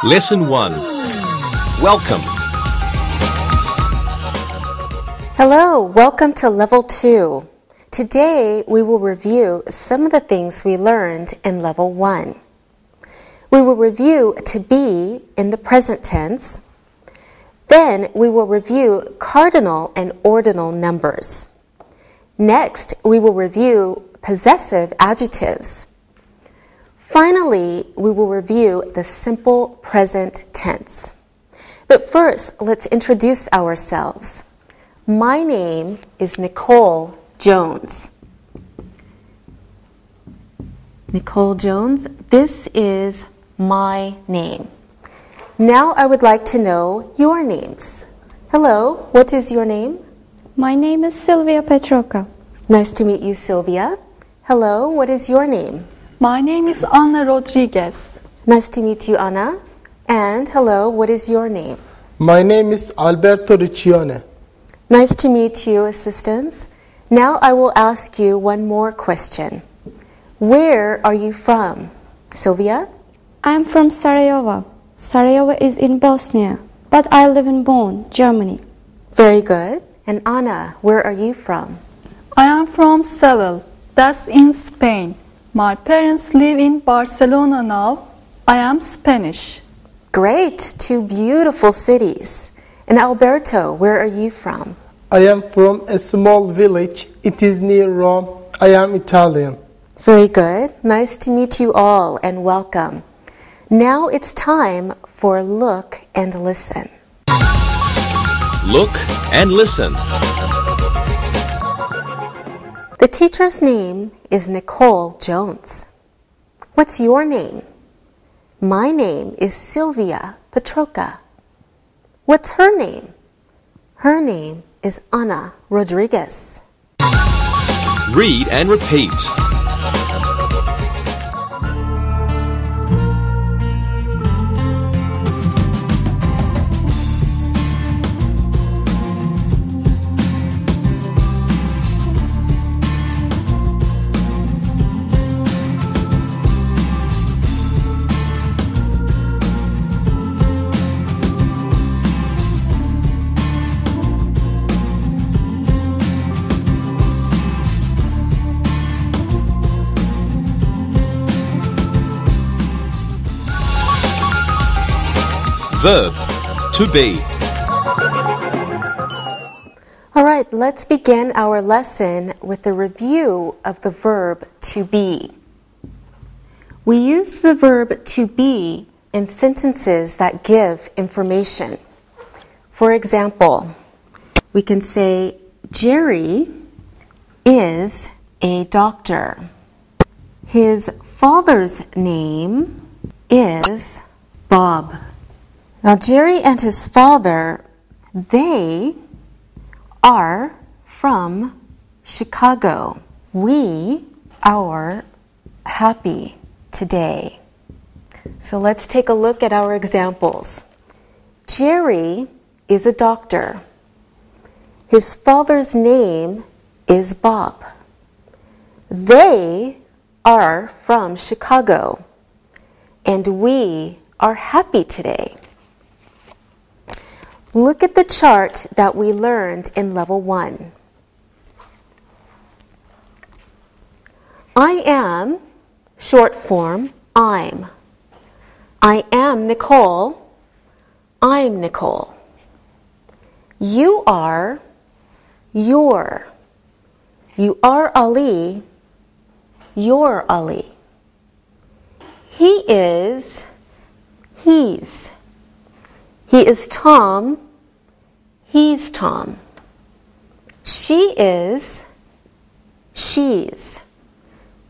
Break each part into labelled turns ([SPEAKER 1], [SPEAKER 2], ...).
[SPEAKER 1] Lesson 1. Welcome.
[SPEAKER 2] Hello, welcome to Level 2. Today we will review some of the things we learned in Level 1. We will review to be in the present tense. Then we will review cardinal and ordinal numbers. Next, we will review possessive adjectives. Finally, we will review the simple present tense. But first, let's introduce ourselves. My name is Nicole Jones. Nicole Jones, this is my name. Now I would like to know your names. Hello, what is your name?
[SPEAKER 3] My name is Sylvia Petroka.
[SPEAKER 2] Nice to meet you, Sylvia. Hello, what is your name?
[SPEAKER 4] My name is Ana Rodriguez.
[SPEAKER 2] Nice to meet you, Ana. And hello, what is your name?
[SPEAKER 5] My name is Alberto Riccione.
[SPEAKER 2] Nice to meet you, assistants. Now I will ask you one more question. Where are you from? Sylvia?
[SPEAKER 3] I am from Sarajevo. Sarajevo is in Bosnia, but I live in Bonn, Germany.
[SPEAKER 2] Very good. And Ana, where are you from?
[SPEAKER 4] I am from Seville, that's in Spain. My parents live in Barcelona now. I am Spanish.
[SPEAKER 2] Great, two beautiful cities. And Alberto, where are you from?
[SPEAKER 5] I am from a small village. It is near Rome. I am Italian.
[SPEAKER 2] Very good. Nice to meet you all and welcome. Now it's time for Look and Listen.
[SPEAKER 1] Look and listen.
[SPEAKER 2] The teacher's name is Nicole Jones. What's your name? My name is Sylvia Petroka. What's her name? Her name is Ana Rodriguez.
[SPEAKER 1] Read and repeat. Verb, to be.
[SPEAKER 2] All right, let's begin our lesson with a review of the verb to be. We use the verb to be in sentences that give information. For example, we can say, Jerry is a doctor. His father's name is Bob. Now, Jerry and his father, they are from Chicago. We are happy today. So let's take a look at our examples. Jerry is a doctor. His father's name is Bob. They are from Chicago. And we are happy today. Look at the chart that we learned in Level 1. I am, short form, I'm. I am Nicole. I'm Nicole. You are, you're. You are Ali. You're Ali. He is, he's. He is Tom. He's Tom. She is, she's.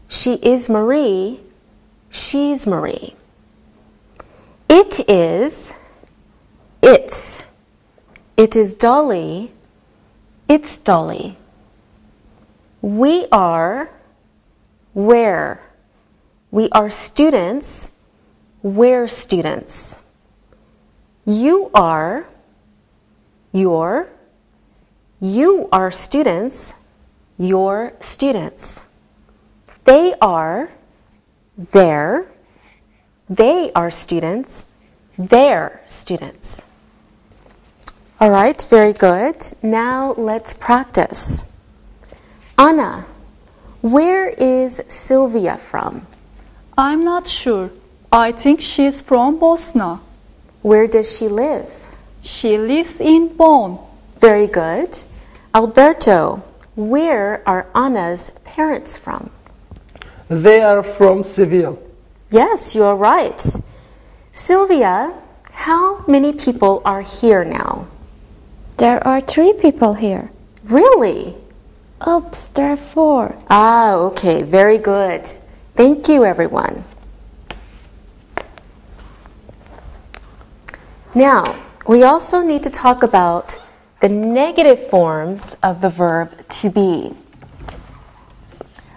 [SPEAKER 2] She is Marie. She's Marie. It is, it's. It is Dolly. It's Dolly. We are, we're. We are students. We're students. You are, you're. You are students. You're students. They are, they're. They are students. their students. All right, very good. Now let's practice. Anna, where is Sylvia from?
[SPEAKER 4] I'm not sure. I think she's from Bosnia.
[SPEAKER 2] Where does she live?
[SPEAKER 4] She lives in Bonn.
[SPEAKER 2] Very good. Alberto, where are Anna's parents from?
[SPEAKER 5] They are from Seville.
[SPEAKER 2] Yes, you are right. Sylvia, how many people are here now?
[SPEAKER 3] There are 3 people here.
[SPEAKER 2] Really?
[SPEAKER 3] Oops, there are 4.
[SPEAKER 2] Ah, okay, very good. Thank you, everyone. Now, we also need to talk about the negative forms of the verb to be.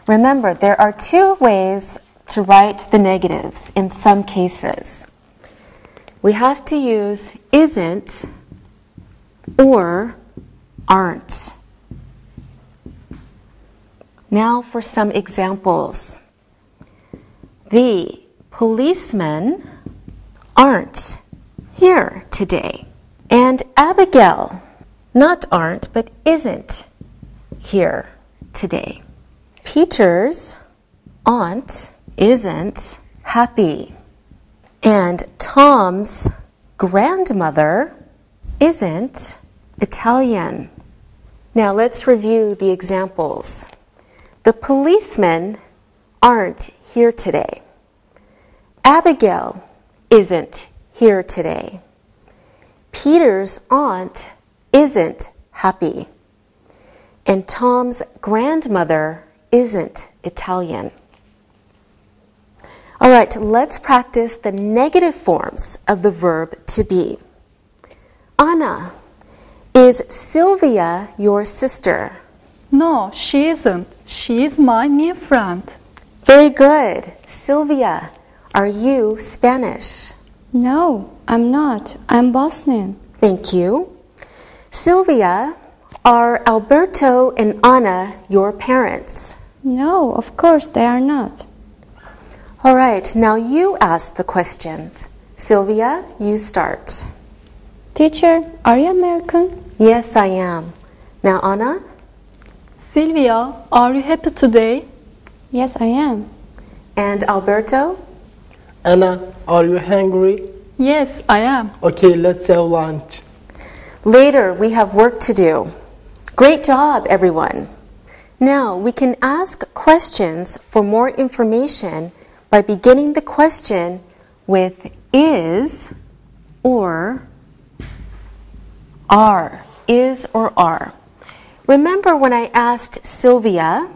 [SPEAKER 2] Remember, there are 2 ways to write the negatives in some cases. We have to use isn't or aren't. Now for some examples. The policemen aren't here today. And Abigail, not aren't, but isn't here today. Peter's aunt isn't happy. And Tom's grandmother isn't Italian. Now let's review the examples. The policemen aren't here today. Abigail isn't here today. Peter's aunt isn't happy. And Tom's grandmother isn't Italian. All right, let's practice the negative forms of the verb to be. Anna, is Sylvia your sister?
[SPEAKER 4] No, she isn't. She's my new friend.
[SPEAKER 2] Very good. Sylvia, are you Spanish?
[SPEAKER 3] No, I'm not. I'm Bosnian.
[SPEAKER 2] Thank you. Sylvia, are Alberto and Anna your parents?
[SPEAKER 3] No, of course they are not.
[SPEAKER 2] All right, now you ask the questions. Sylvia, you start.
[SPEAKER 3] Teacher, are you American?
[SPEAKER 2] Yes, I am. Now, Anna?
[SPEAKER 4] Sylvia, are you happy today?
[SPEAKER 3] Yes, I am.
[SPEAKER 2] And Alberto?
[SPEAKER 5] Anna, are you hungry?
[SPEAKER 4] Yes, I am.
[SPEAKER 5] Okay, let's have lunch.
[SPEAKER 2] Later, we have work to do. Great job, everyone. Now, we can ask questions for more information by beginning the question with is or are. Is or are. Remember when I asked Sylvia,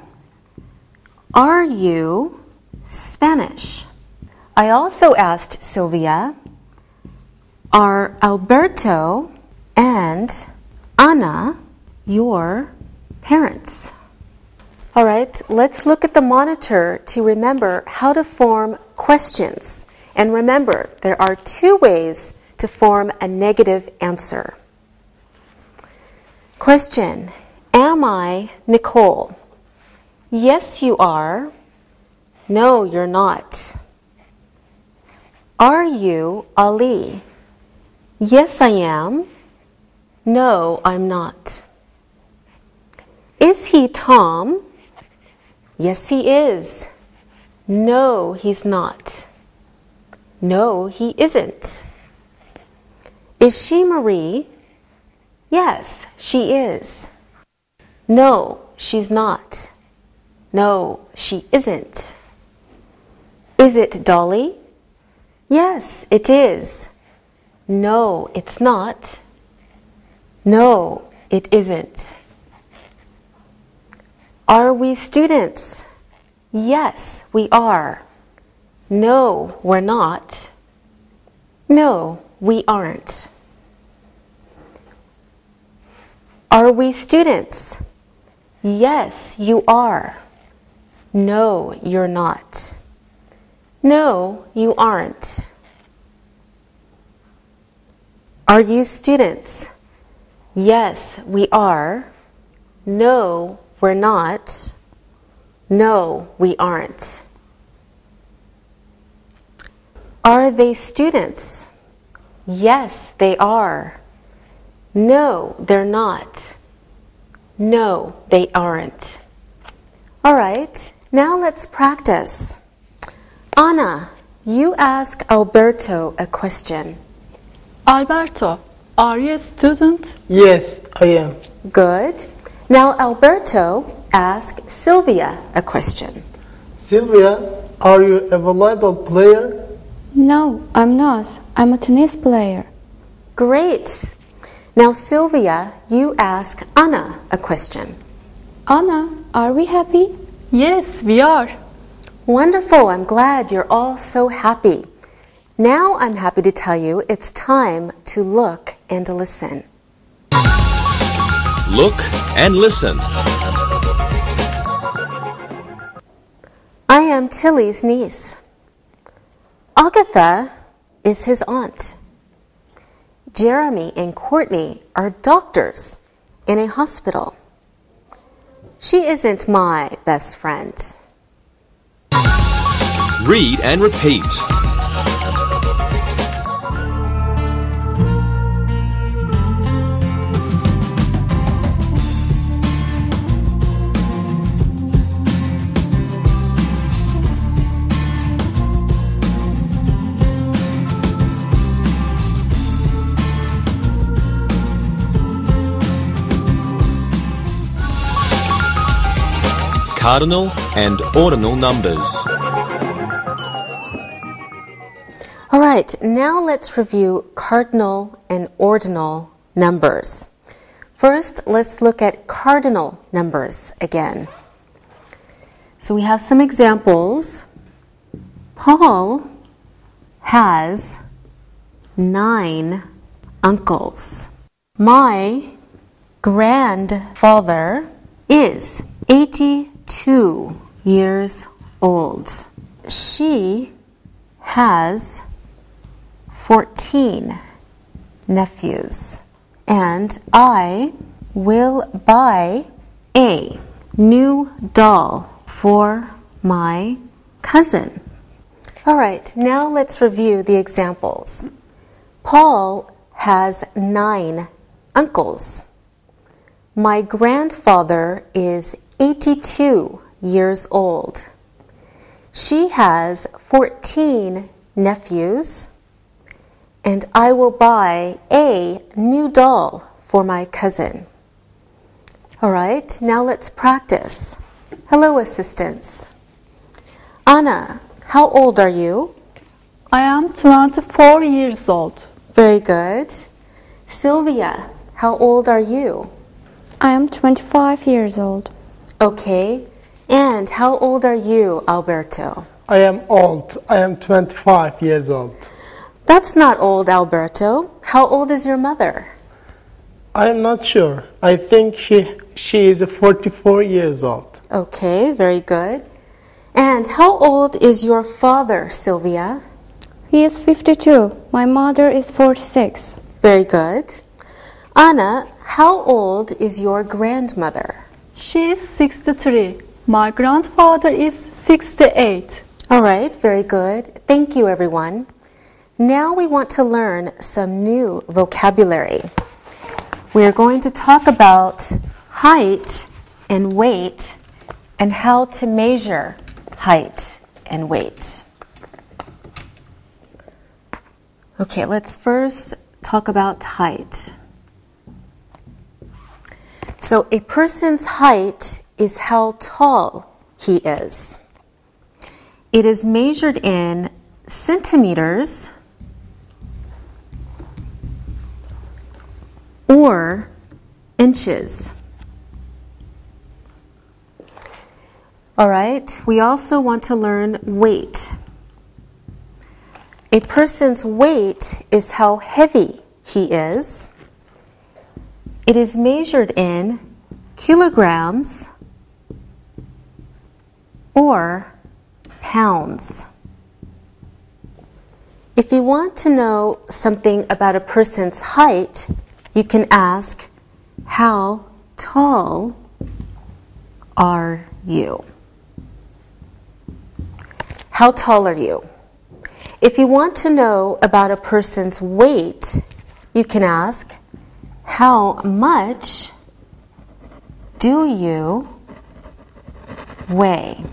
[SPEAKER 2] are you Spanish? I also asked Sylvia, are Alberto and Anna your parents? All right, let's look at the monitor to remember how to form questions. And remember, there are 2 ways to form a negative answer. Question, am I Nicole? Yes, you are. No, you're not. Are you Ali? Yes, I am. No, I'm not. Is he Tom? Yes, he is. No, he's not. No, he isn't. Is she Marie? Yes, she is. No, she's not. No, she isn't. Is it Dolly? Yes, it is. No, it's not. No, it isn't. Are we students? Yes, we are. No, we're not. No, we aren't. Are we students? Yes, you are. No, you're not. No, you aren't. Are you students? Yes, we are. No, we're not. No, we aren't. Are they students? Yes, they are. No, they're not. No, they aren't. All right, now let's practice. Anna, you ask Alberto a question.
[SPEAKER 4] Alberto, are you a student?
[SPEAKER 5] Yes, I am.
[SPEAKER 2] Good. Now Alberto, ask Sylvia a question.
[SPEAKER 5] Sylvia, are you a volleyball player?
[SPEAKER 3] No, I'm not. I'm a tennis player.
[SPEAKER 2] Great. Now Sylvia, you ask Anna a question.
[SPEAKER 3] Anna, are we happy?
[SPEAKER 4] Yes, we are.
[SPEAKER 2] Wonderful. I'm glad you're all so happy. Now I'm happy to tell you it's time to look and listen.
[SPEAKER 1] Look and listen.
[SPEAKER 2] I am Tilly's niece. Agatha is his aunt. Jeremy and Courtney are doctors in a hospital. She isn't my best friend.
[SPEAKER 1] Read and repeat. Cardinal and ordinal numbers.
[SPEAKER 2] All right, now let's review cardinal and ordinal numbers. First, let's look at cardinal numbers again. So we have some examples. Paul has 9 uncles. My grandfather is 82 years old. She has 14 nephews. And I will buy a new doll for my cousin. All right, now let's review the examples. Paul has 9 uncles. My grandfather is 82 years old. She has 14 nephews. And I will buy a new doll for my cousin. All right, now let's practice. Hello, assistants. Anna, how old are you?
[SPEAKER 4] I am 24 years old.
[SPEAKER 2] Very good. Sylvia, how old are you?
[SPEAKER 3] I am 25 years old.
[SPEAKER 2] Okay. And how old are you, Alberto?
[SPEAKER 5] I am old. I am 25 years old.
[SPEAKER 2] That's not old, Alberto. How old is your mother?
[SPEAKER 5] I am not sure. I think she is 44 years old.
[SPEAKER 2] Okay, very good. And how old is your father, Sylvia?
[SPEAKER 3] He is 52. My mother is 46.
[SPEAKER 2] Very good. Anna, how old is your grandmother?
[SPEAKER 4] She is 63. My grandfather is 68.
[SPEAKER 2] All right, very good. Thank you, everyone. Now we want to learn some new vocabulary. We are going to talk about height and weight and how to measure height and weight. Okay, let's first talk about height. So a person's height is how tall he is. It is measured in centimeters or inches. All right, we also want to learn weight. A person's weight is how heavy he is. It is measured in kilograms or pounds. If you want to know something about a person's height, you can ask, how tall are you? How tall are you? If you want to know about a person's weight, you can ask, how much do you weigh?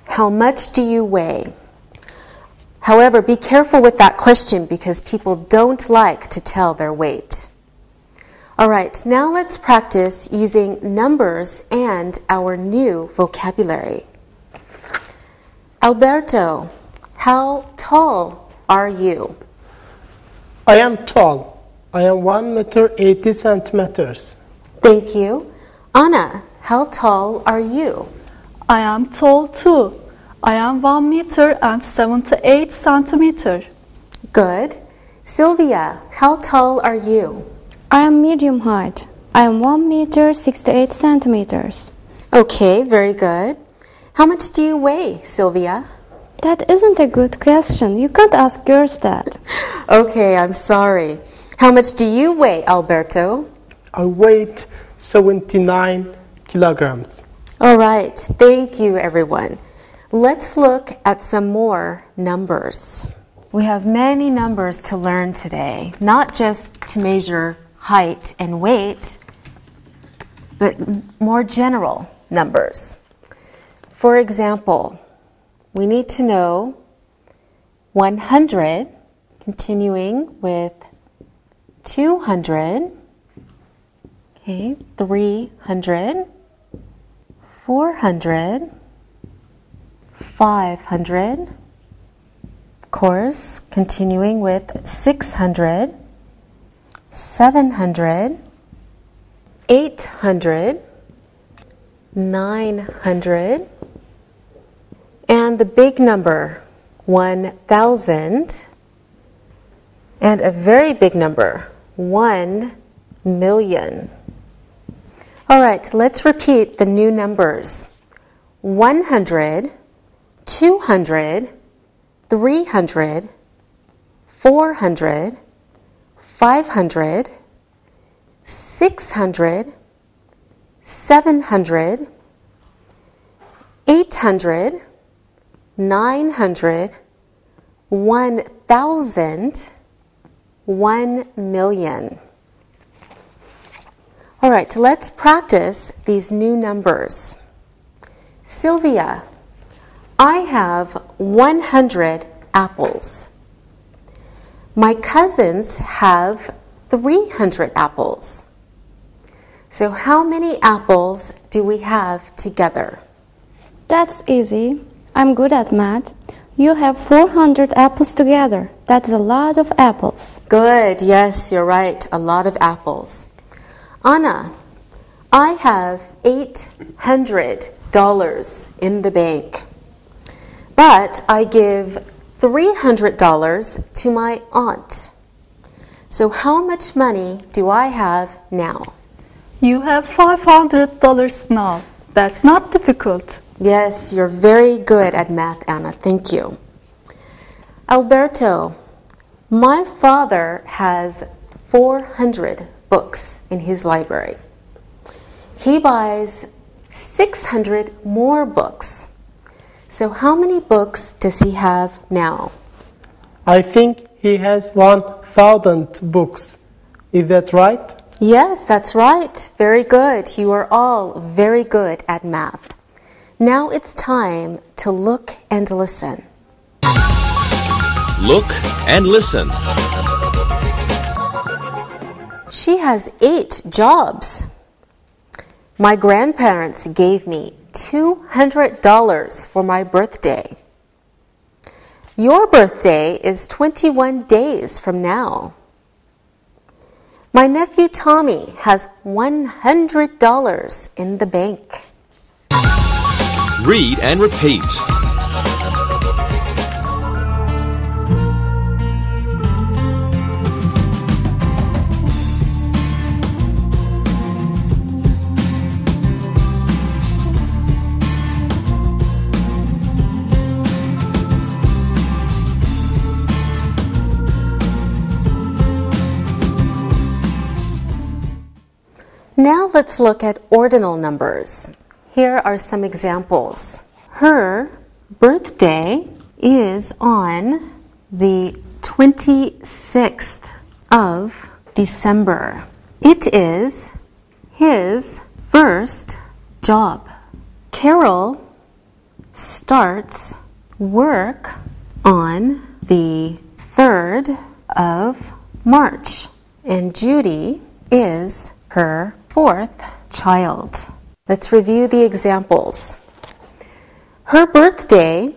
[SPEAKER 2] How much do you weigh? However, be careful with that question because people don't like to tell their weight. All right, now let's practice using numbers and our new vocabulary. Alberto, how tall are you?
[SPEAKER 5] I am tall. I am 1 meter 80 centimeters.
[SPEAKER 2] Thank you. Anna, how tall are you?
[SPEAKER 4] I am tall too. I am 1 meter and 78 centimeter.
[SPEAKER 2] Good. Sylvia, how tall are you?
[SPEAKER 3] I am medium height. I am 1 meter 68 centimeters.
[SPEAKER 2] Okay, very good. How much do you weigh, Sylvia?
[SPEAKER 3] That isn't a good question. You can't ask girls that.
[SPEAKER 2] Okay, I'm sorry. How much do you weigh, Alberto?
[SPEAKER 5] I weigh 79 kilograms.
[SPEAKER 2] All right, thank you, everyone. Let's look at some more numbers. We have many numbers to learn today, not just to measure height and weight, but more general numbers. For example, we need to know 100, continuing with 200, okay, 300, 400, 500, of course, continuing with 600, 700, 800, 900, and the big number, 1,000, and a very big number, 1 million. All right, let's repeat the new numbers. 100, 200, 300, 400, 500, 600, 700, 800, 900, 1,000, 1 million. All right, let's practice these new numbers. Sylvia, I have 100 apples. My cousins have 300 apples. So how many apples do we have together?
[SPEAKER 3] That's easy. I'm good at math. You have 400 apples together. That's a lot of apples.
[SPEAKER 2] Good, yes, you're right, a lot of apples. Anna, I have $800 in the bank, but I give $300 to my aunt. So how much money do I have now?
[SPEAKER 4] You have $500 now. That's not difficult.
[SPEAKER 2] Yes, you're very good at math, Anna. Thank you. Alberto, my father has 400 books in his library. He buys 600 more books. So how many books does he have now?
[SPEAKER 5] I think he has 1,000 books. Is that right?
[SPEAKER 2] Yes, that's right. Very good. You are all very good at math. Now it's time to look and listen.
[SPEAKER 1] Look and listen.
[SPEAKER 2] She has 8 jobs. My grandparents gave me $200 for my birthday. Your birthday is 21 days from now. My nephew Tommy has $100 in the bank.
[SPEAKER 1] Read and repeat.
[SPEAKER 2] Now let's look at ordinal numbers. Here are some examples. Her birthday is on the 26th of December. It is his first job. Carol starts work on the 3rd of March, and Judy is her 4th child. Let's review the examples. Her birthday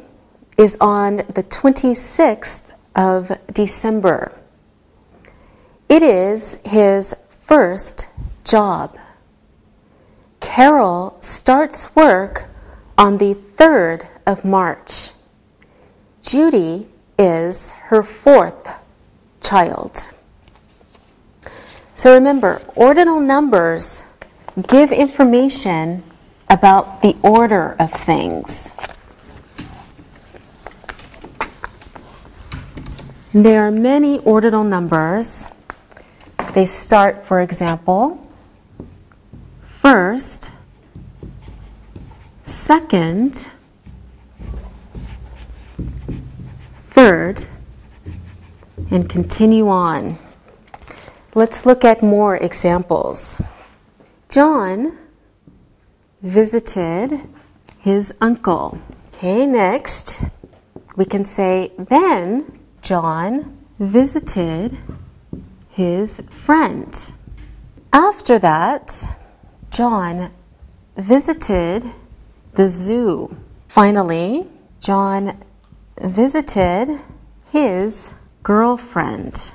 [SPEAKER 2] is on the 26th of December. It is his first job. Carol starts work on the 3rd of March. Judy is her 4th child. So remember, ordinal numbers give information about the order of things. There are many ordinal numbers. They start, for example, first, second, third, and continue on. Let's look at more examples. John visited his uncle. Okay, next we can say, then John visited his friend. After that, John visited the zoo. Finally, John visited his girlfriend.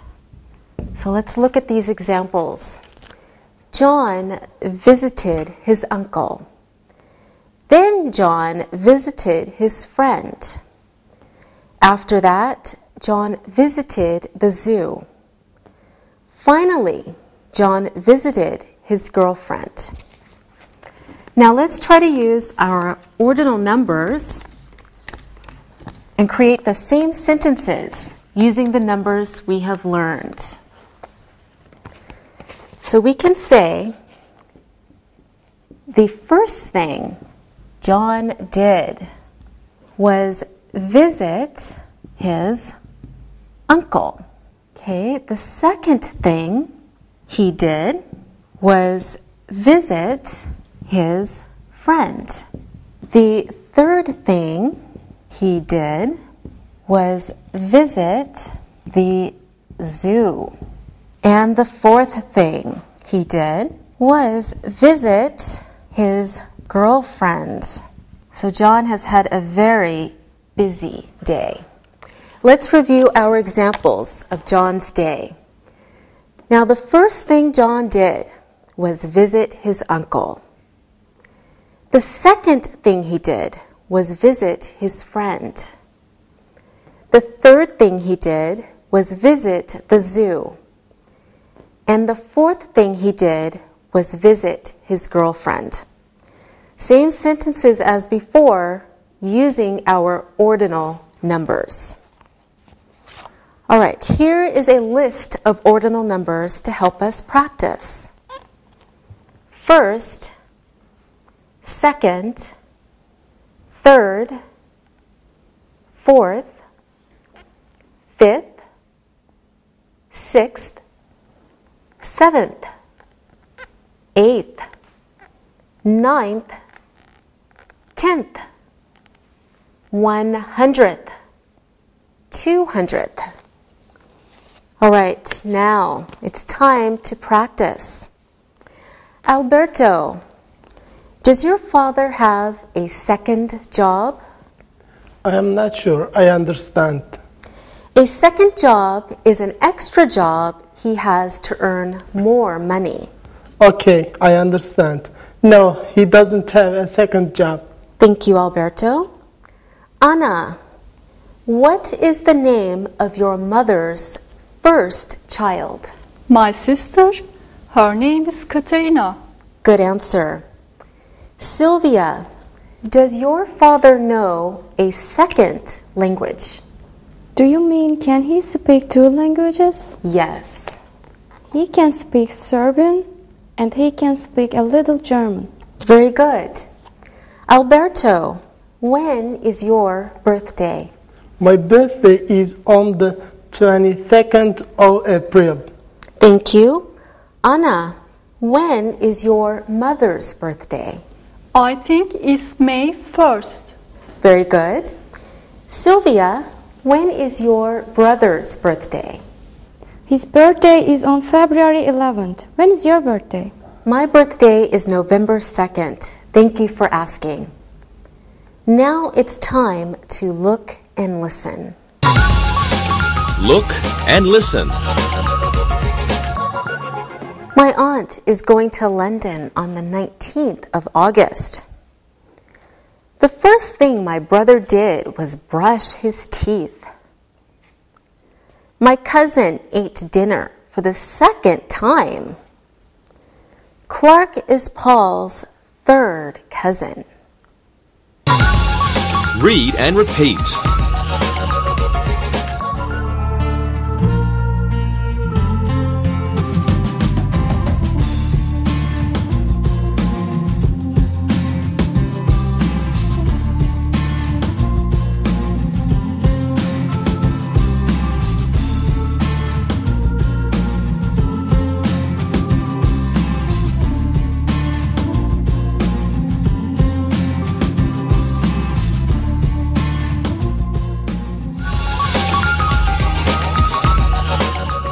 [SPEAKER 2] So let's look at these examples. John visited his uncle. Then John visited his friend. After that, John visited the zoo. Finally, John visited his girlfriend. Now let's try to use our ordinal numbers and create the same sentences using the numbers we have learned. So we can say, the first thing John did was visit his uncle. Okay, the second thing he did was visit his friend. The third thing he did was visit the zoo. And the fourth thing he did was visit his girlfriend. So John has had a very busy day. Let's review our examples of John's day. Now, the first thing John did was visit his uncle. The second thing he did was visit his friend. The third thing he did was visit the zoo. And the fourth thing he did was visit his girlfriend. Same sentences as before, using our ordinal numbers. All right, here is a list of ordinal numbers to help us practice. First, second, third, fourth, fifth, sixth, seventh, eighth, ninth, 10th, 100th, 200th. All right, now it's time to practice. Alberto, does your father have a second job?
[SPEAKER 5] I am not sure. I understand.
[SPEAKER 2] A second job is an extra job he has to earn more money.
[SPEAKER 5] Okay, I understand. No, he doesn't have a second job.
[SPEAKER 2] Thank you, Alberto. Anna, what is the name of your mother's first child?
[SPEAKER 4] My sister, her name is Katerina.
[SPEAKER 2] Good answer. Sylvia, does your father know a second language?
[SPEAKER 3] Do you mean can he speak two languages?
[SPEAKER 2] Yes.
[SPEAKER 3] He can speak Serbian and he can speak a little German.
[SPEAKER 2] Very good. Alberto, when is your birthday?
[SPEAKER 5] My birthday is on the 22nd of April.
[SPEAKER 2] Thank you. Anna, when is your mother's birthday?
[SPEAKER 4] I think it's May 1st.
[SPEAKER 2] Very good. Sylvia, when is your brother's birthday?
[SPEAKER 3] His birthday is on February 11th. When is your birthday?
[SPEAKER 2] My birthday is November 2nd. Thank you for asking. Now it's time to look and listen.
[SPEAKER 1] Look and listen.
[SPEAKER 2] My aunt is going to London on the 19th of August. The first thing my brother did was brush his teeth. My cousin ate dinner for the second time. Clark is Paul's third cousin.
[SPEAKER 1] Read and repeat.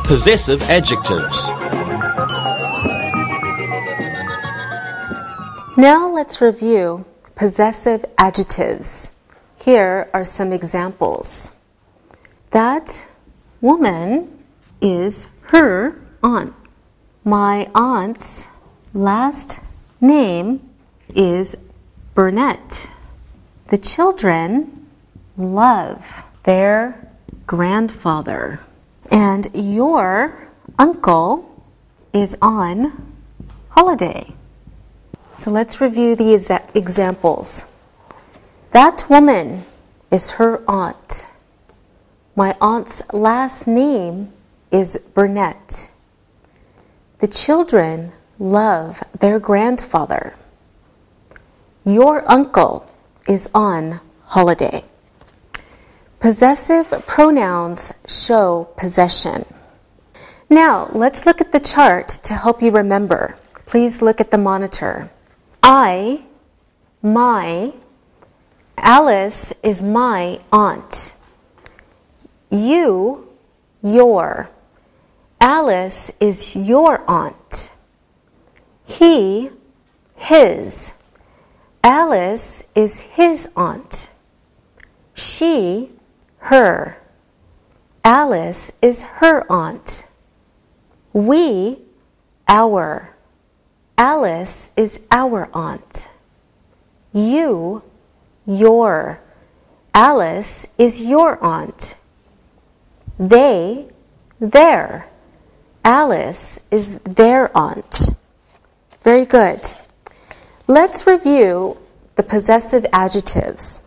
[SPEAKER 1] Possessive adjectives.
[SPEAKER 2] Now let's review possessive adjectives. Here are some examples. That woman is her aunt. My aunt's last name is Burnett. The children love their grandfather. And your uncle is on holiday. So let's review the examples. That woman is her aunt. My aunt's last name is Burnett. The children love their grandfather. Your uncle is on holiday. Possessive pronouns show possession. Now, let's look at the chart to help you remember. Please look at the monitor. I, my, Alice is my aunt. You, your. Alice is your aunt. He, his. Alice is his aunt. She, her. Alice is her aunt. We, our. Alice is our aunt. You, your. Alice is your aunt. They, their. Alice is their aunt. Very good. Let's review the possessive adjectives.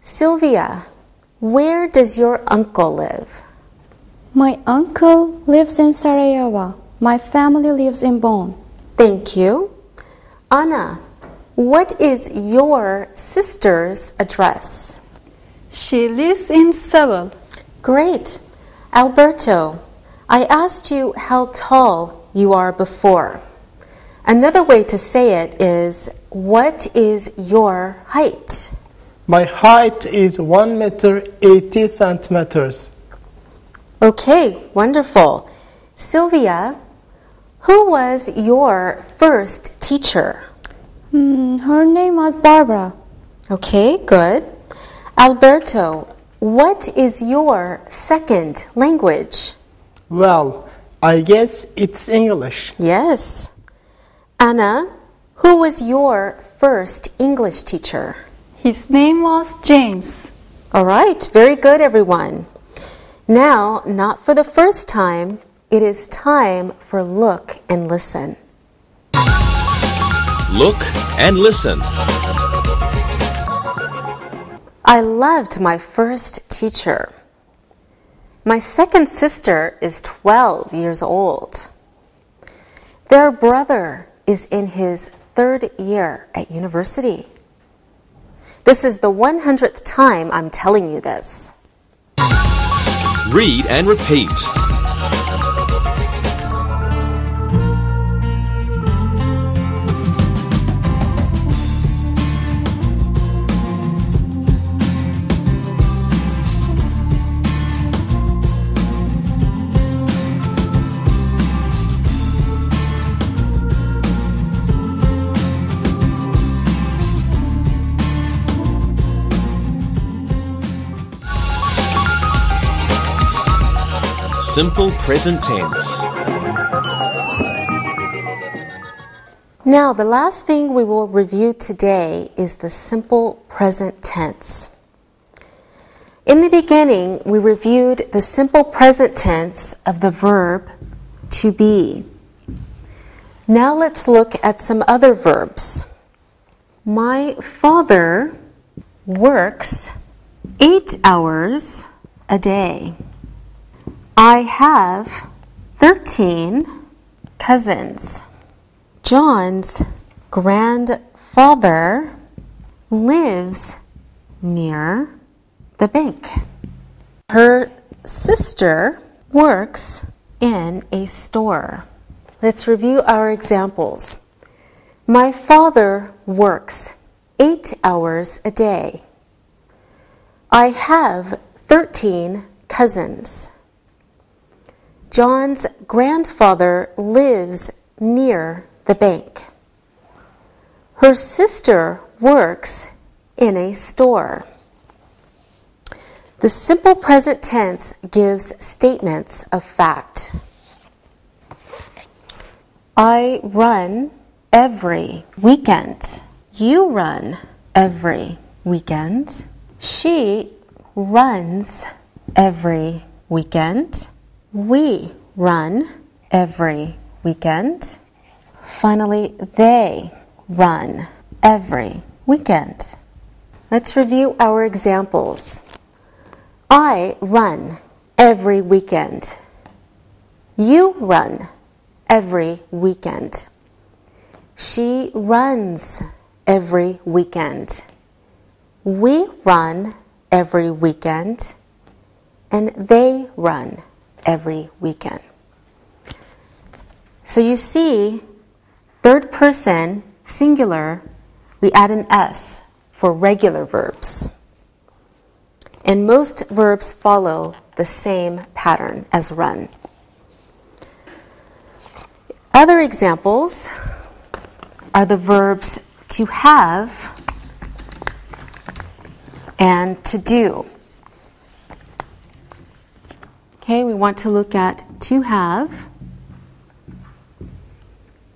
[SPEAKER 2] Sylvia, where does your uncle live?
[SPEAKER 3] My uncle lives in Sarajevo. My family lives in Bonn.
[SPEAKER 2] Thank you. Anna, what is your sister's address?
[SPEAKER 4] She lives in Seville.
[SPEAKER 2] Great. Alberto, I asked you how tall you are before. Another way to say it is, what is your height?
[SPEAKER 5] My height is 1 meter 80 centimeters.
[SPEAKER 2] Okay, wonderful. Sylvia, who was your first teacher?
[SPEAKER 3] Her name was Barbara.
[SPEAKER 2] Okay, good. Alberto, what is your second language?
[SPEAKER 5] Well, I guess it's English.
[SPEAKER 2] Yes. Anna, who was your first English teacher?
[SPEAKER 4] His name was James.
[SPEAKER 2] All right, very good, everyone. Now, not for the first time, it is time for look and listen.
[SPEAKER 1] Look and listen.
[SPEAKER 2] I loved my first teacher. My second sister is 12 years old. Their brother is in his 3rd year at university. This is the 100th time I'm telling you this.
[SPEAKER 1] Read and repeat. Simple present tense.
[SPEAKER 2] Now, the last thing we will review today is the simple present tense. In the beginning, we reviewed the simple present tense of the verb to be. Now let's look at some other verbs. My father works 8 hours a day. I have 13 cousins. John's grandfather lives near the bank. Her sister works in a store. Let's review our examples. My father works 8 hours a day. I have 13 cousins. John's grandfather lives near the bank. Her sister works in a store. The simple present tense gives statements of fact. I run every weekend. You run every weekend. She runs every weekend. We run every weekend. Finally, they run every weekend. Let's review our examples. I run every weekend. You run every weekend. She runs every weekend. We run every weekend. And they run every weekend. So you see, third person, singular, we add an S for regular verbs. And most verbs follow the same pattern as run. Other examples are the verbs to have and to do. Okay, we want to look at to have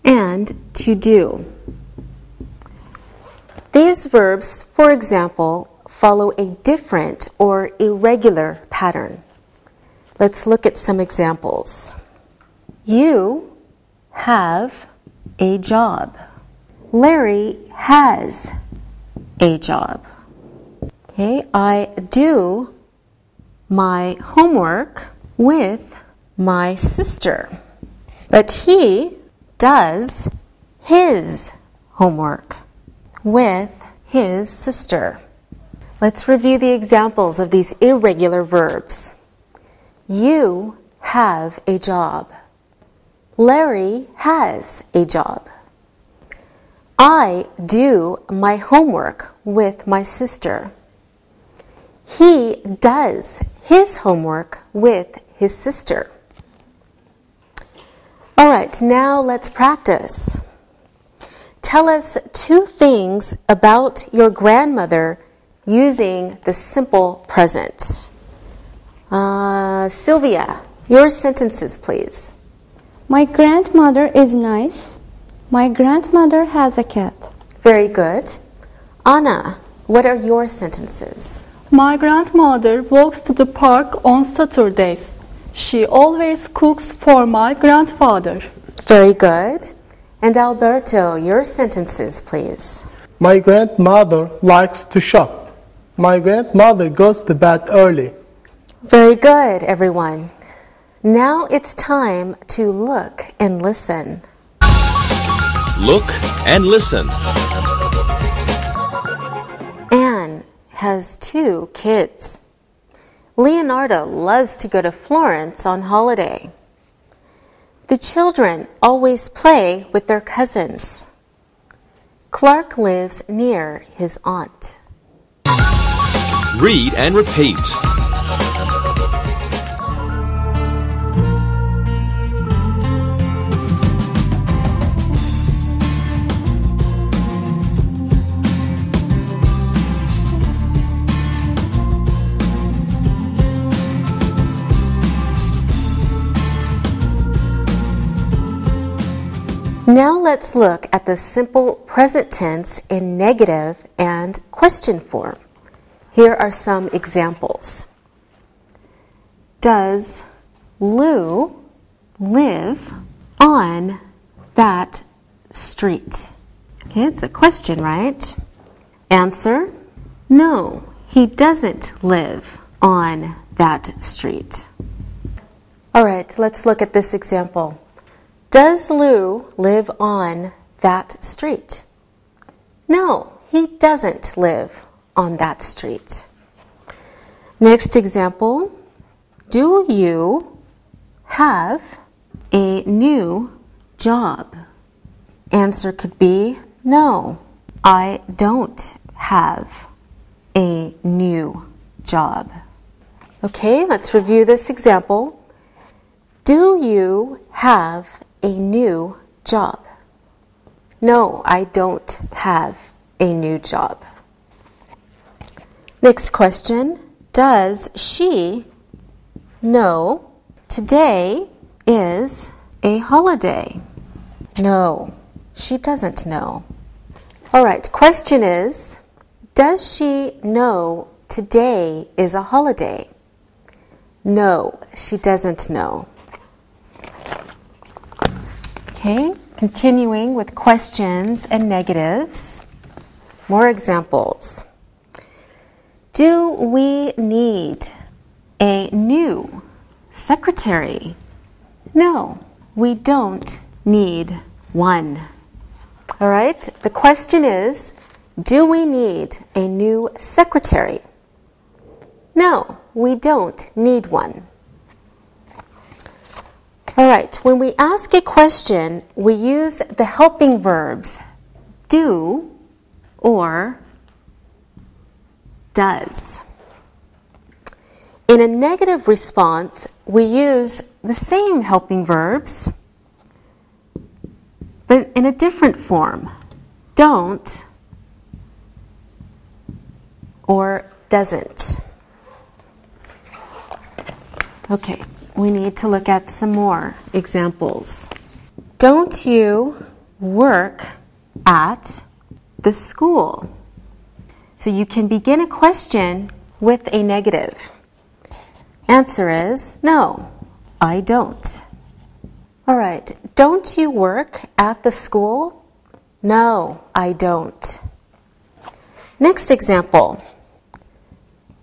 [SPEAKER 2] and to do. These verbs, for example, follow a different or irregular pattern. Let's look at some examples. You have a job. Larry has a job. Okay, I do my homework with my sister, but he does his homework with his sister. Let's review the examples of these irregular verbs. You have a job. Larry has a job. I do my homework with my sister. He does his homework with his sister. All right, now let's practice. Tell us 2 things about your grandmother using the simple present. Sylvia, your sentences, please.
[SPEAKER 3] My grandmother is nice. My grandmother has a cat.
[SPEAKER 2] Very good. Anna, what are your sentences?
[SPEAKER 4] My grandmother walks to the park on Saturdays. She always cooks for my grandfather.
[SPEAKER 2] Very good. And Alberto, your sentences, please.
[SPEAKER 5] My grandmother likes to shop. My grandmother goes to bed early.
[SPEAKER 2] Very good, everyone. Now it's time to look and listen.
[SPEAKER 1] Look and listen.
[SPEAKER 2] Anne has 2 kids. Leonardo loves to go to Florence on holiday. The children always play with their cousins. Clark lives near his aunt.
[SPEAKER 1] Read and repeat.
[SPEAKER 2] Now let's look at the simple present tense in negative and question form. Here are some examples. Does Lou live on that street? Okay, it's a question, right? Answer, no, he doesn't live on that street. All right, let's look at this example. Does Lou live on that street? No, he doesn't live on that street. Next example, do you have a new job? Answer could be, no, I don't have a new job. Okay, let's review this example. Do you have a new job? No, I don't have a new job. Next question, does she know today is a holiday? No, she doesn't know. All right, question is, does she know today is a holiday? No, she doesn't know. Okay, continuing with questions and negatives. More examples. Do we need a new secretary? No, we don't need one. All right, the question is, do we need a new secretary? No, we don't need one. All right, when we ask a question, we use the helping verbs do or does. In a negative response, we use the same helping verbs, but in a different form. Don't or doesn't. Okay. We need to look at some more examples. Don't you work at the school? So you can begin a question with a negative. Answer is, no, I don't. All right, don't you work at the school? No, I don't. Next example.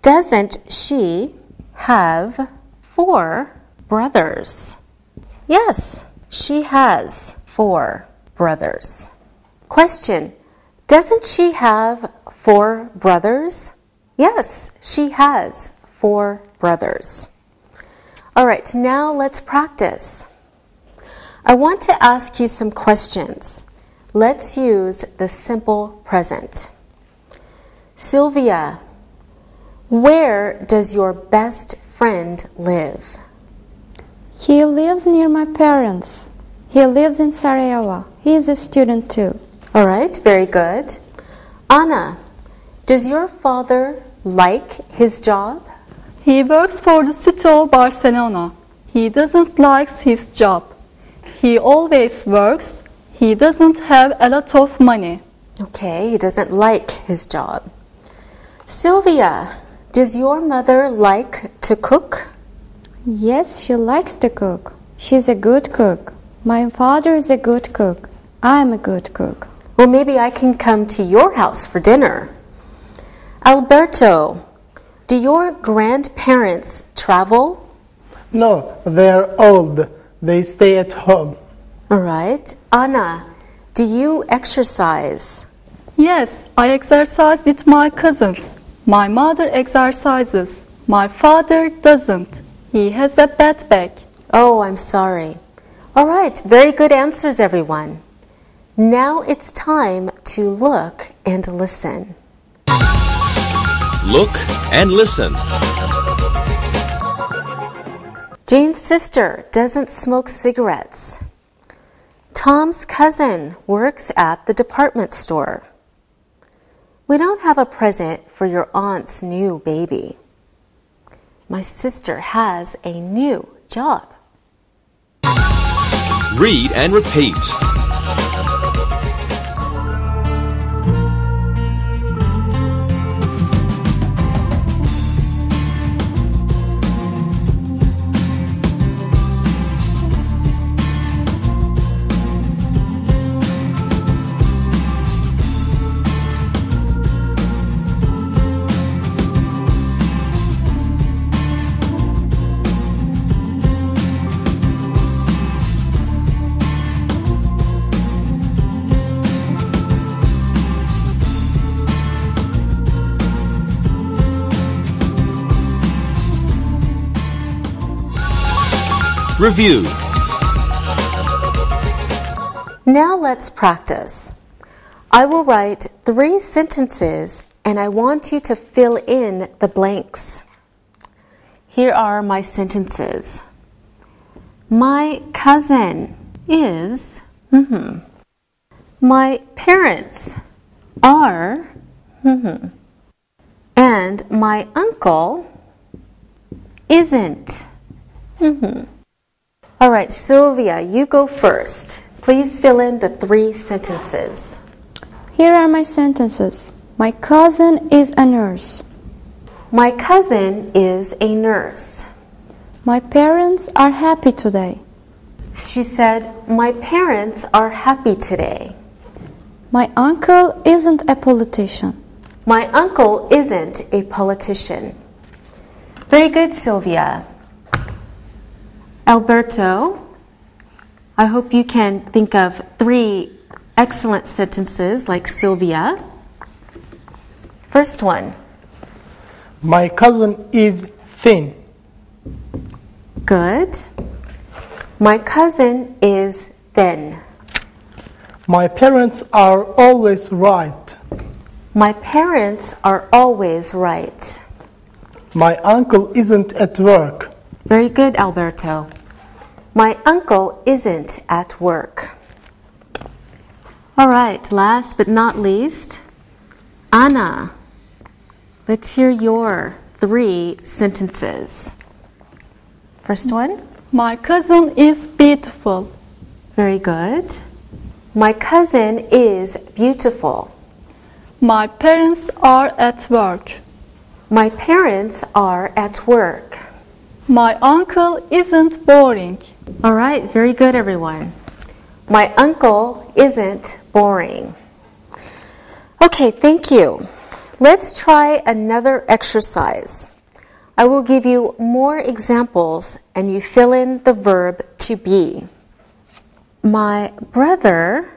[SPEAKER 2] Doesn't she have 4 brothers? Yes, she has 4 brothers. Question, doesn't she have 4 brothers? Yes, she has 4 brothers. All right, now let's practice. I want to ask you some questions. Let's use the simple present. Sylvia, where does your best friend live?
[SPEAKER 3] He lives near my parents. He lives in Sarajevo. He is a student too.
[SPEAKER 2] All right, very good. Anna, does your father like his job?
[SPEAKER 4] He works for the city of Barcelona. He doesn't like his job. He always works. He doesn't have a lot of money.
[SPEAKER 2] Okay, he doesn't like his job. Sylvia, does your mother like to cook?
[SPEAKER 3] Yes, she likes to cook. She's a good cook. My father is a good cook. I'm a good cook.
[SPEAKER 2] Well, maybe I can come to your house for dinner. Alberto, do your grandparents travel?
[SPEAKER 5] No, they are old. They stay at home.
[SPEAKER 2] All right. Anna, do you exercise?
[SPEAKER 4] Yes, I exercise with my cousins. My mother exercises. My father doesn't. He has a bad back.
[SPEAKER 2] Oh, I'm sorry. All right, very good answers, everyone. Now it's time to look and listen.
[SPEAKER 1] Look and listen.
[SPEAKER 2] Jane's sister doesn't smoke cigarettes. Tom's cousin works at the department store. We don't have a present for your aunt's new baby. My sister has a new job.
[SPEAKER 1] Read and repeat. Review.
[SPEAKER 2] Now let's practice. I will write 3 sentences and I want you to fill in the blanks. Here are my sentences. My cousin is, my parents are, and my uncle isn't. All right, Sylvia, you go first. Please fill in the 3 sentences.
[SPEAKER 3] Here are my sentences. My cousin is a nurse.
[SPEAKER 2] My cousin is a nurse.
[SPEAKER 3] My parents are happy today.
[SPEAKER 2] She said, my parents are happy today.
[SPEAKER 3] My uncle isn't a politician.
[SPEAKER 2] My uncle isn't a politician. Very good, Sylvia. Alberto, I hope you can think of 3 excellent sentences like Sylvia. First one.
[SPEAKER 5] My cousin is thin.
[SPEAKER 2] Good. My cousin is thin.
[SPEAKER 5] My parents are always right.
[SPEAKER 2] My parents are always right.
[SPEAKER 5] My uncle isn't at work.
[SPEAKER 2] Very good, Alberto. My uncle isn't at work. All right, last but not least, Anna. Let's hear your 3 sentences. First one.
[SPEAKER 4] My cousin is beautiful.
[SPEAKER 2] Very good. My cousin is beautiful.
[SPEAKER 4] My parents are at work.
[SPEAKER 2] My parents are at work.
[SPEAKER 4] My uncle isn't boring.
[SPEAKER 2] All right, very good, everyone. My uncle isn't boring. Okay, thank you. Let's try another exercise. I will give you more examples and you fill in the verb to be. My brother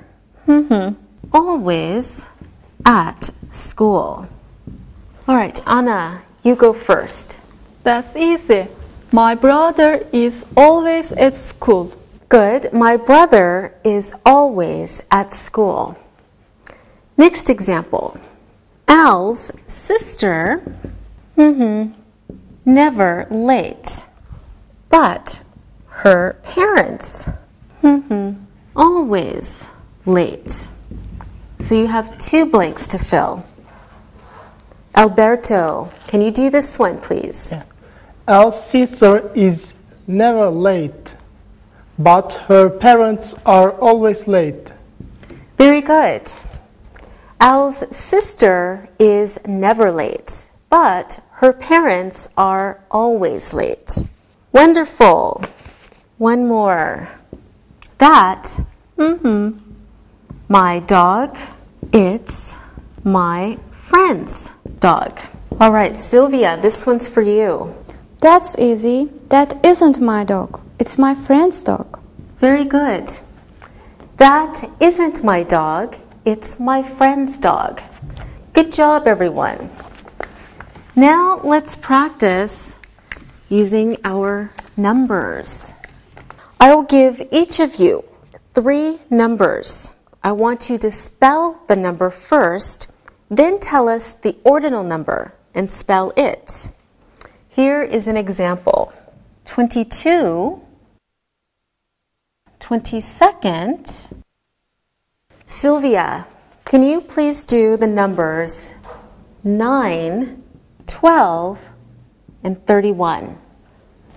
[SPEAKER 2] always at school. All right, Anna, you go first.
[SPEAKER 4] That's easy. My brother is always at school.
[SPEAKER 2] Good. My brother is always at school. Next example. Al's sister, never late. But her parents, always late. So you have 2 blanks to fill. Alberto, can you do this one, please?
[SPEAKER 5] Yeah. Al's sister is never late, but her parents are always late.
[SPEAKER 2] Very good. Al's sister is never late, but her parents are always late. Wonderful. One more. That, my dog, it's my friend's dog. All right, Sylvia, this one's for you.
[SPEAKER 3] That's easy. That isn't my dog. It's my friend's dog.
[SPEAKER 2] Very good. That isn't my dog. It's my friend's dog. Good job, everyone. Now let's practice using our numbers. I will give each of you 3 numbers. I want you to spell the number first, then tell us the ordinal number and spell it. Here is an example. 22, 22nd. Sylvia, can you please do the numbers 9, 12, and 31?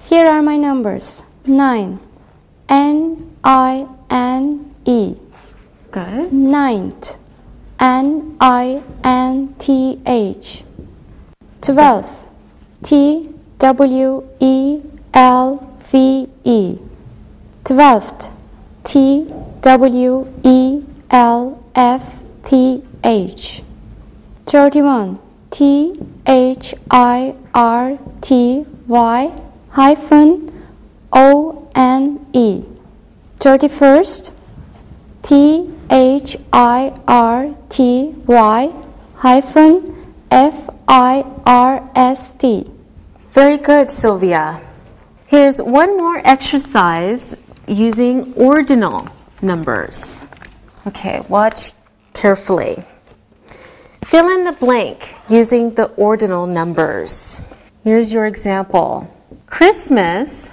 [SPEAKER 3] Here are my numbers. 9. N-I-N-E.
[SPEAKER 2] Good.
[SPEAKER 3] Ninth. N-I-N-T-H. 12th. T-W-E-L-V-E. 12th. T-W-E-L-F-T-H. 31. T-H-I-R-T-Y hyphen O-N-E. 31st. T-H-I-R-T-Y hyphen F-I-R-S-T.
[SPEAKER 2] Very good, Sylvia. Here's one more exercise using ordinal numbers. Okay, watch carefully. Fill in the blank using the ordinal numbers. Here's your example. Christmas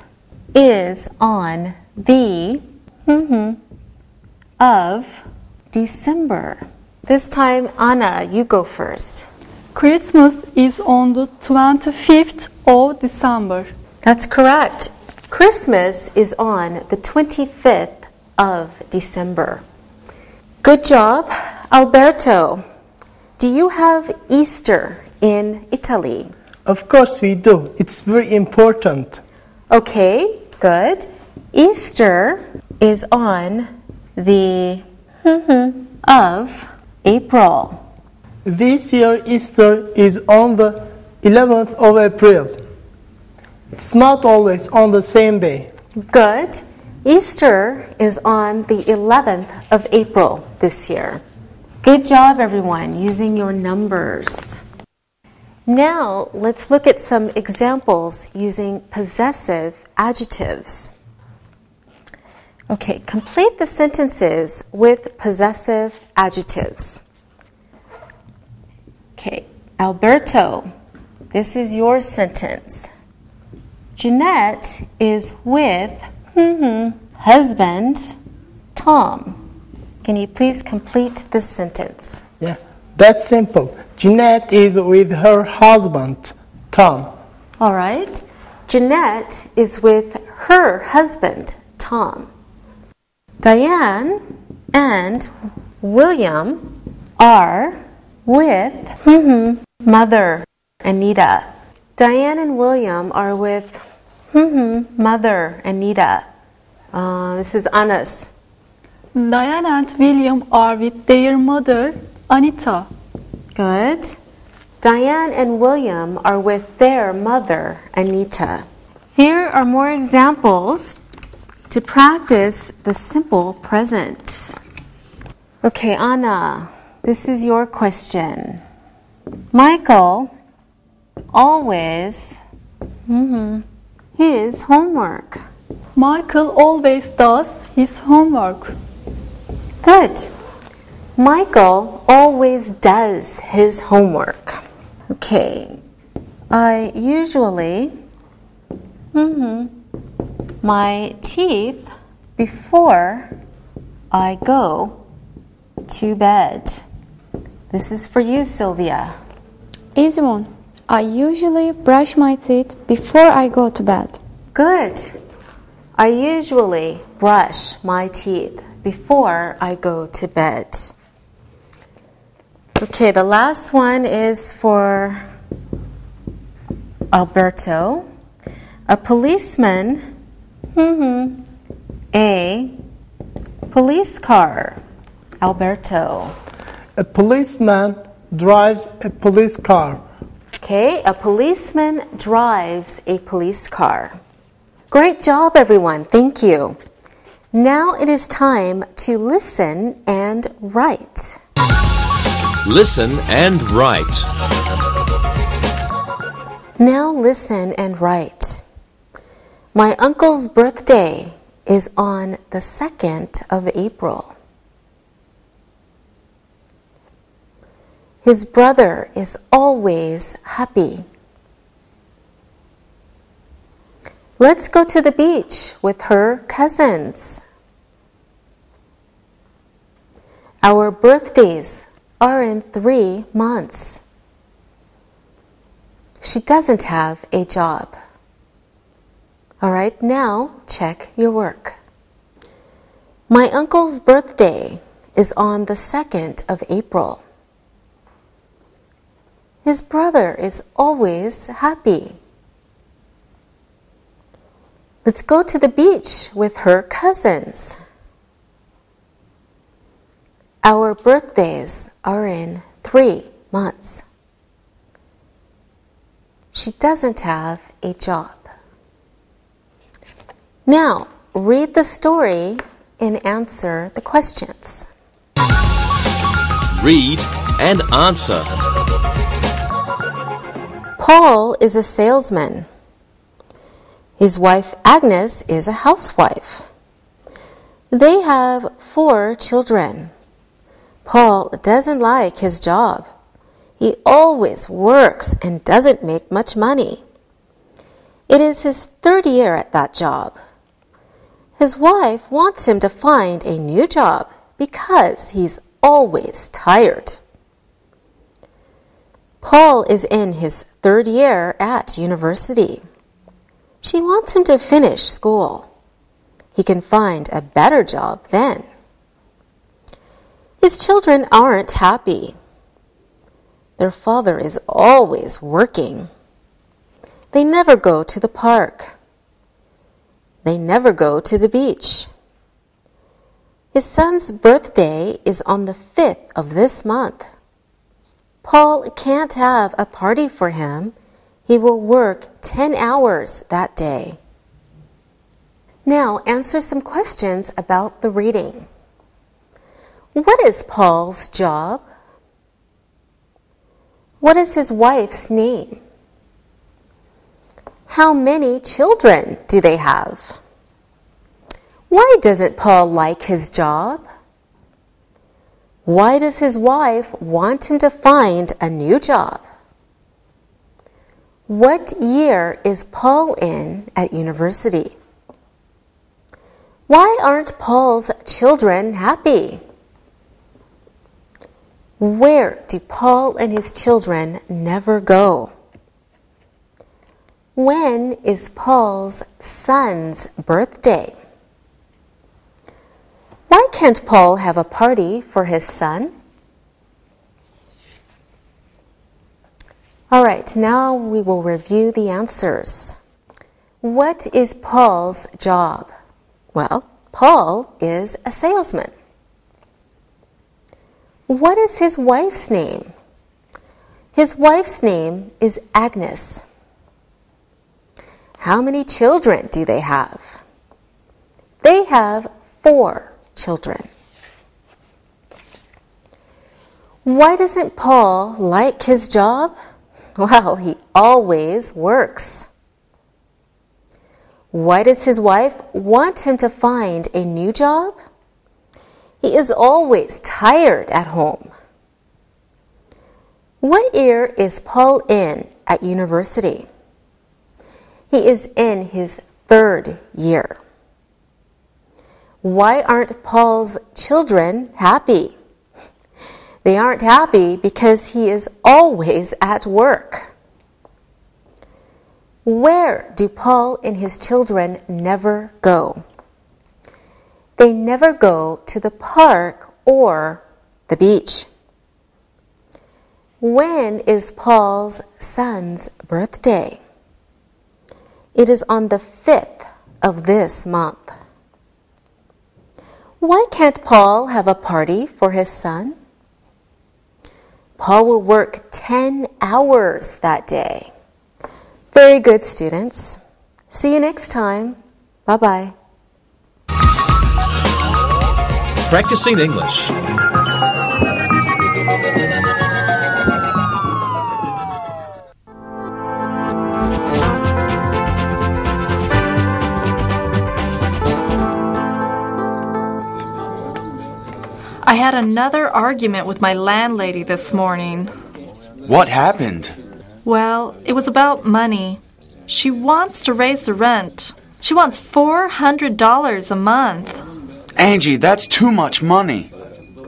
[SPEAKER 2] is on the of December. This time, Anna, you go first.
[SPEAKER 4] Christmas is on the 25th of December.
[SPEAKER 2] That's correct. Christmas is on the 25th of December. Good job. Alberto, do you have Easter in Italy?
[SPEAKER 5] Of course we do. It's very important.
[SPEAKER 2] Okay, good. Easter is on the of April.
[SPEAKER 5] This year Easter is on the 11th of April. It's not always on the same day.
[SPEAKER 2] Good. Easter is on the 11th of April this year. Good job, everyone, using your numbers. Now, let's look at some examples using possessive adjectives. Okay, complete the sentences with possessive adjectives. Okay, Alberto, this is your sentence. Jeanette is with husband Tom. Can you please complete this sentence?
[SPEAKER 5] Yeah, that's simple. Jeanette is with her husband, Tom.
[SPEAKER 2] All right. Jeanette is with her husband, Tom. Diane and William are with Mother Anita. Diane and William are with Mother Anita. This is Anna's.
[SPEAKER 4] Diane and William are with their mother, Anita.
[SPEAKER 2] Good. Diane and William are with their mother, Anita. Here are more examples to practice the simple present. Okay, Anna, this is your question. Michael always his homework.
[SPEAKER 4] Michael always does his homework.
[SPEAKER 2] Good. Michael always does his homework. Okay. I usually my teeth before I go to bed. This is for you, Sylvia.
[SPEAKER 3] Easy one. I usually brush my teeth before I go to bed.
[SPEAKER 2] Good. I usually brush my teeth before I go to bed. Okay, the last one is for Alberto. A policeman, a police car. Alberto.
[SPEAKER 5] A policeman drives a police car.
[SPEAKER 2] Okay, a policeman drives a police car. Great job, everyone. Thank you. Now it is time to listen and write.
[SPEAKER 1] Listen and write.
[SPEAKER 2] Now listen and write. My uncle's birthday is on the 2nd of April. His brother is always happy. Let's go to the beach with her cousins. Our birthdays are in 3 months. She doesn't have a job. All right, now check your work. My uncle's birthday is on the 2nd of April. His brother is always happy. Let's go to the beach with her cousins. Our birthdays are in 3 months. She doesn't have a job. Now, read the story and answer the questions.
[SPEAKER 1] Read and answer.
[SPEAKER 2] Paul is a salesman. His wife Agnes is a housewife. They have 4 children. Paul doesn't like his job. He always works and doesn't make much money. It is his 3rd year at that job. His wife wants him to find a new job because he's always tired. Paul is in his 3rd year at university. She wants him to finish school. He can find a better job then. His children aren't happy. Their father is always working. They never go to the park. They never go to the beach. His son's birthday is on the 5th of this month. Paul can't have a party for him. He will work 10 hours that day. Now answer some questions about the reading. What is Paul's job? What is his wife's name? How many children do they have? Why doesn't Paul like his job? Why does his wife want him to find a new job? What year is Paul in at university? Why aren't Paul's children happy? Where do Paul and his children never go? When is Paul's son's birthday? Why can't Paul have a party for his son? All right, now we will review the answers. What is Paul's job? Well, Paul is a salesman. What is his wife's name? His wife's name is Agnes. How many children do they have? They have 4 children. Why doesn't Paul like his job? Well, he always works. Why does his wife want him to find a new job? He is always tired at home. What year is Paul in at university? He is in his 3rd year. Why aren't Paul's children happy? They aren't happy because he is always at work. Where do Paul and his children never go? They never go to the park or the beach. When is Paul's son's birthday? It is on the 5th of this month. Why can't Paul have a party for his son? Paul will work 10 hours that day. Very good, students. See you next time. Bye-bye.
[SPEAKER 1] Practicing English.
[SPEAKER 6] I had another argument with my landlady this morning.
[SPEAKER 7] What happened?
[SPEAKER 6] Well, it was about money. She wants to raise the rent. She wants $400 a month.
[SPEAKER 7] Angie, that's too much money.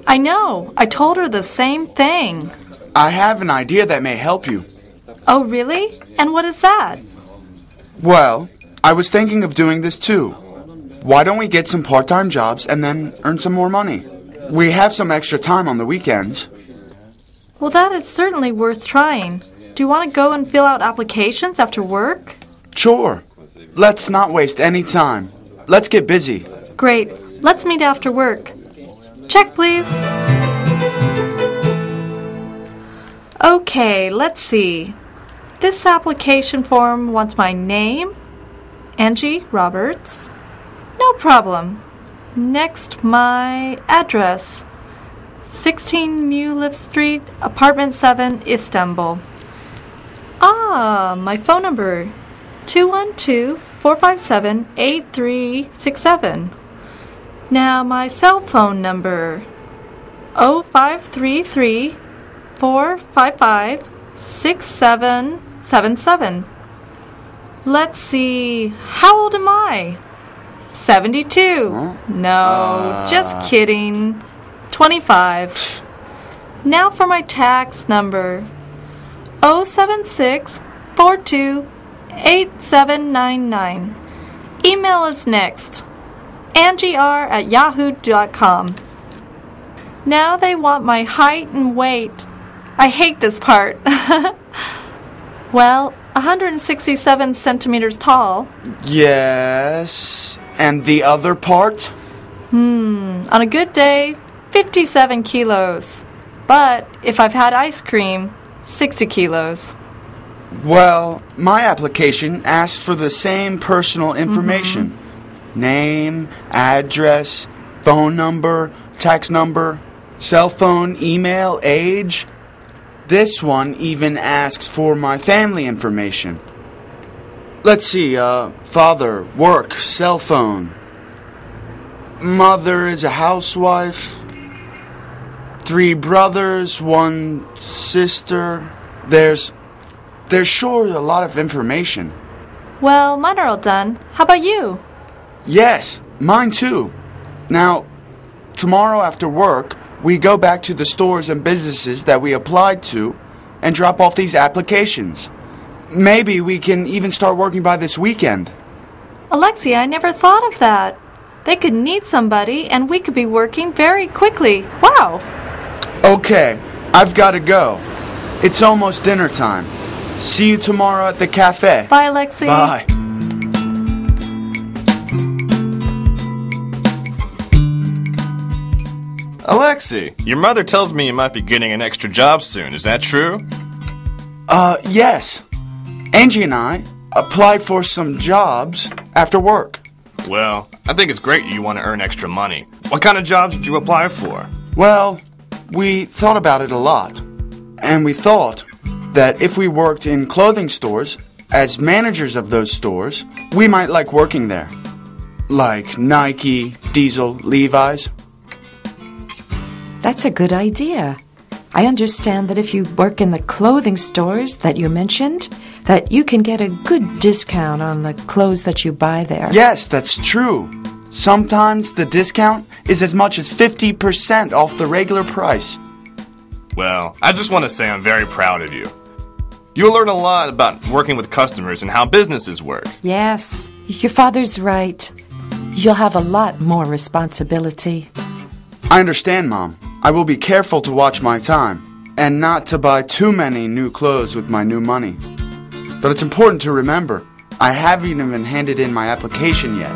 [SPEAKER 6] I know. I told her the same thing.
[SPEAKER 7] I have an idea that may help you.
[SPEAKER 6] Oh, really? And what is that?
[SPEAKER 7] Well, I was thinking of doing this too. Why don't we get some part-time jobs and then earn some more money? We have some extra time on the weekends.
[SPEAKER 6] Well, that is certainly worth trying. Do you want to go and fill out applications after work?
[SPEAKER 7] Sure. Let's not waste any time. Let's get busy.
[SPEAKER 6] Great. Let's meet after work. Check, please. Okay, let's see. This application form wants my name, Angie Roberts. No problem. Next, my address. 16 Mulif Street, Apartment 7, Istanbul. Ah, my phone number. 212-457-8367. Now my cell phone number. 0533-455-6777. Let's see, how old am I? 72. No, just kidding. 25. Now for my tax number. 076-42-8799. Email is next. AngieR@yahoo.com. Now they want my height and weight. I hate this part. Well, 167 centimeters tall.
[SPEAKER 7] Yes. And the other part?
[SPEAKER 6] On a good day, 57 kilos. But if I've had ice cream, 60 kilos.
[SPEAKER 7] Well, my application asks for the same personal information. Name, address, phone number, tax number, cell phone, email, age. This one even asks for my family information. Let's see, father, work, cell phone. Mother is a housewife. 3 brothers, 1 sister. There's sure a lot of information.
[SPEAKER 6] Well, mine are all done. How about you?
[SPEAKER 7] Yes, mine too. Now, tomorrow after work, we go back to the stores and businesses that we applied to and drop off these applications. Maybe we can even start working by this weekend.
[SPEAKER 6] Alexia, I never thought of that. They could need somebody and we could be working very quickly. Wow!
[SPEAKER 7] Okay, I've got to go. It's almost dinner time. See you tomorrow at the cafe.
[SPEAKER 6] Bye, Alexi.
[SPEAKER 7] Bye.
[SPEAKER 8] Alexi, your mother tells me you might be getting an extra job soon. Is that true?
[SPEAKER 7] Yes. Angie and I applied for some jobs after work.
[SPEAKER 8] Well, I think it's great you want to earn extra money. What kind of jobs did you apply for?
[SPEAKER 7] Well, we thought about it a lot. And we thought that if we worked in clothing stores, as managers of those stores, we might like working there. Like Nike, Diesel, Levi's.
[SPEAKER 9] That's a good idea. I understand that if you work in the clothing stores that you mentioned, that you can get a good discount on the clothes that you buy there.
[SPEAKER 7] Yes, that's true. Sometimes the discount is as much as 50% off the regular price.
[SPEAKER 8] Well, I just want to say I'm very proud of you. You'll learn a lot about working with customers and how businesses work.
[SPEAKER 9] Yes, your father's right. You'll have a lot more responsibility.
[SPEAKER 7] I understand, Mom. I will be careful to watch my time and not to buy too many new clothes with my new money. But it's important to remember, I haven't even handed in my application yet.